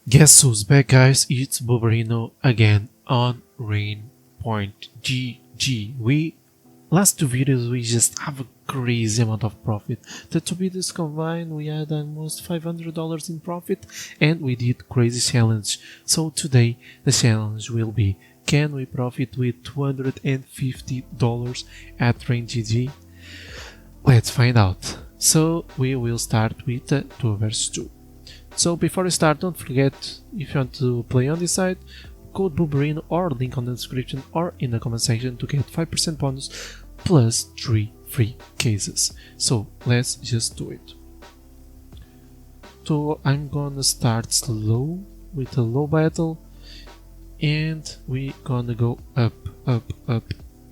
Guess who's back, guys? It's Bobarino again on Rain Point GG. Last two videos we just have a crazy amount of profit. The two videos combined we had almost $500 in profit and we did crazy challenge. So today the challenge will be, can we profit with $250 at Rain GG? Let's find out. So we will start with the 2 vs 2. So before we start, don't forget, if you want to play on this site, code Booberino or link on the description or in the comment section to get 5% bonus plus 3 free cases. So let's just do it. So I'm gonna start slow with a low battle and we gonna go up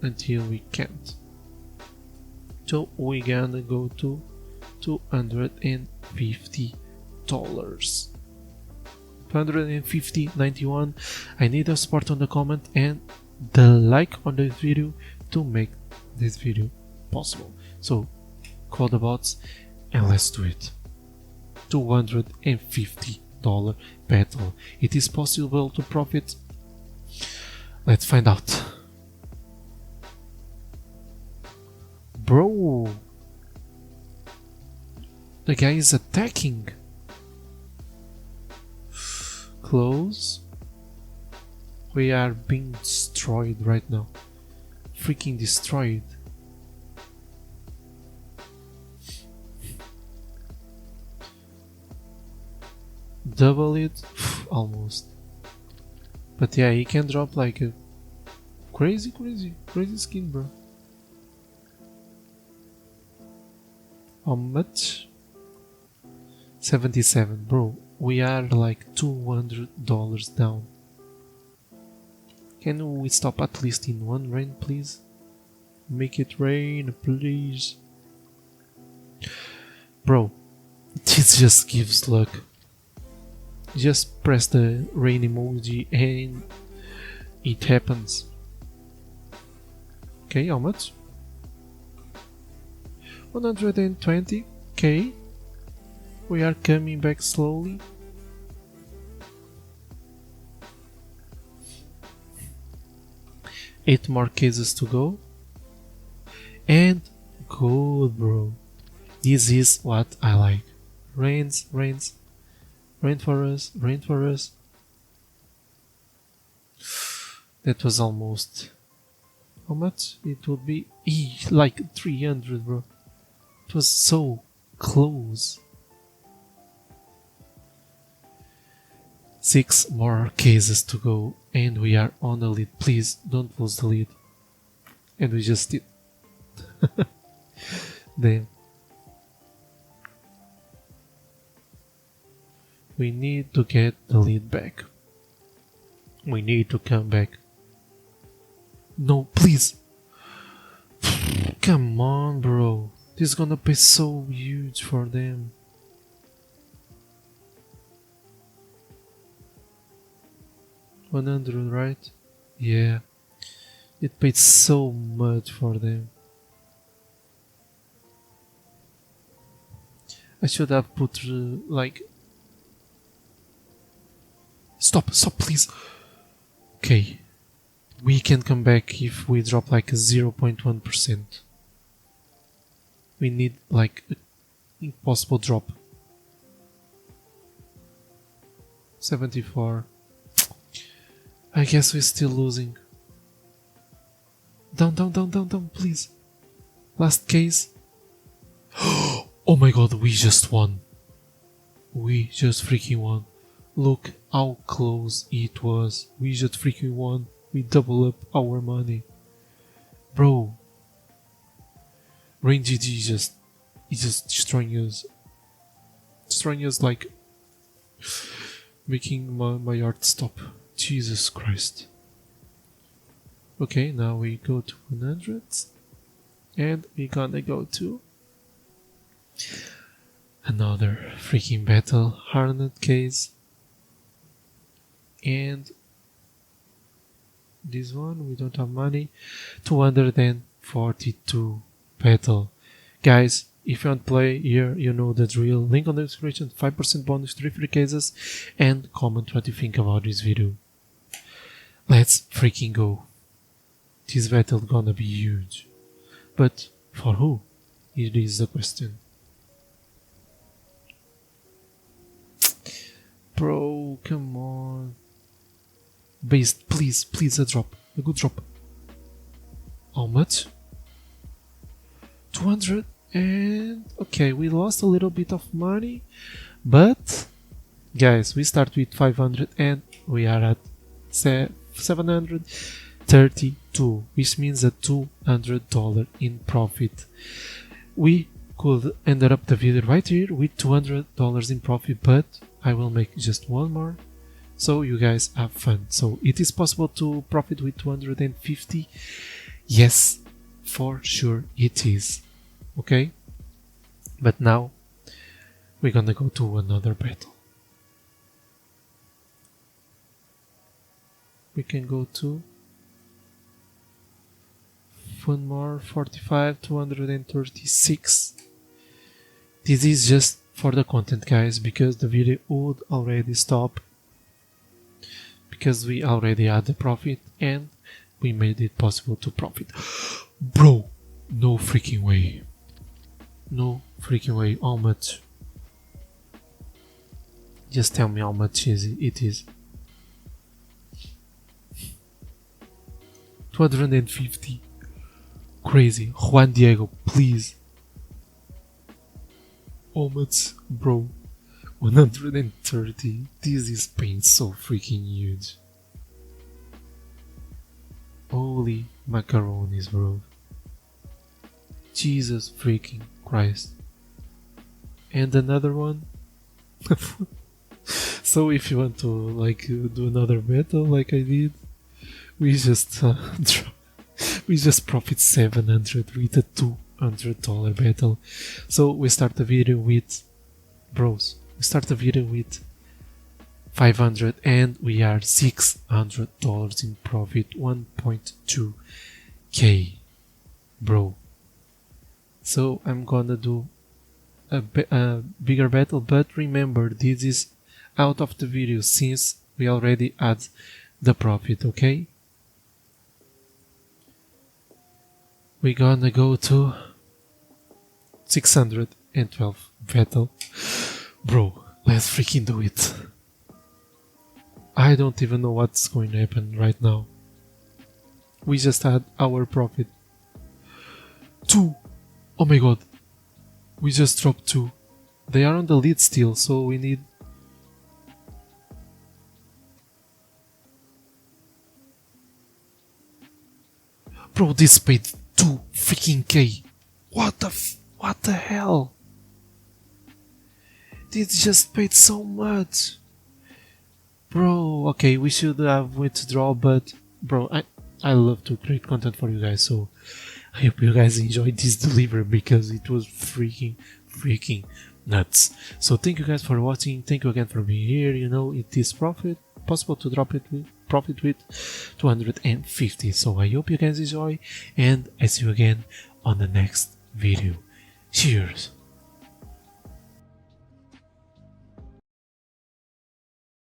until we can't. So we gonna go to $250. 250, 91. I need a support on the comment and the like on this video to make this video possible. So call the bots and let's do it. $250 battle. It is possible to profit. Let's find out. Bro, the guy is attacking. Close. We are being destroyed right now. Freaking destroyed. Double it? Almost. But yeah, he can drop like a crazy skin, bro. How much? 77, bro. We are like $200 down. Can we stop at least in one rain, please? Make it rain, please. Bro, this just gives luck. Just press the rain emoji and it happens. Okay, how much? 120. Okay. We are coming back slowly. Eight more cases to go. And good, bro. This is what I like. Rains. Rain for us. That was almost... How much? It would be like 300, bro. It was so close. 6 more cases to go and we are on the lead. Please don't lose the lead. And we just did. Damn. We need to get the lead back. We need to come back. No, please. Come on, bro. This is gonna be so huge for them. $100, right? Yeah. It paid so much for them. I should have put like... Stop, please. Okay. We can come back if we drop like a 0.1%. We need like an impossible drop. 74. I guess we're still losing. Down, please. Last case. Oh my god, we just won. We just freaking won. Look how close it was. We just freaking won. We double up our money. Bro. Rain GG is just destroying us. Destroying us like... making my heart stop. Jesus Christ. Okay, now we go to 100 and we're gonna go to another freaking battle, harned case, and this one we don't have money. 242 battle. Guys, If you want to play here, you know the drill. Link on the description, 5% bonus, 3 free cases, and comment what you think about this video. Let's freaking go. This battle gonna be huge. But for who? It is the question. Bro, come on. Base, please a drop. A good drop. How much? 200 and... okay, we lost a little bit of money. But, guys, we start with 500 and we are at 732, which means a $200 in profit. We could end up the video right here with $200 in profit, but I will make just one more so you guys have fun. So it is possible to profit with 250. Yes, for sure it is. Okay, but now we're gonna go to another battle. We can go to one more, 45, 236. This is just for the content, guys, because the video would already stop, because we already had the profit and we made it possible to profit. Bro, no freaking way. No freaking way. How much? Just tell me how much it is. 250. Crazy. Juan Diego, please. How much, bro? 130. This is paying so freaking huge. Holy macaronis, bro. Jesus freaking Christ. And another one. So if you want to like do another battle like I did, we just we just profit 700 with a $200 battle. So we start the video with, bros, we start the video with 500 and we are $600 in profit, 1.2k, bro. So I'm gonna do a bigger battle, but remember, this is out of the video since we already had the profit. Okay, we're gonna go to 612 battle. Bro, let's freaking do it. I don't even know what's going to happen right now. We just had our profit. 2. Oh my god. We just dropped 2. They are on the lead still, so we need... Bro, this paid 2 freaking K. What the hell? This just paid so much. Bro, okay, we should have withdraw, but bro, I love to create content for you guys, so I hope you guys enjoyed this delivery because it was freaking nuts. So thank you guys for watching. Thank you again for being here. You know, it is possible to drop it with profit with 250. So I hope you guys enjoy, and I see you again on the next video. Cheers.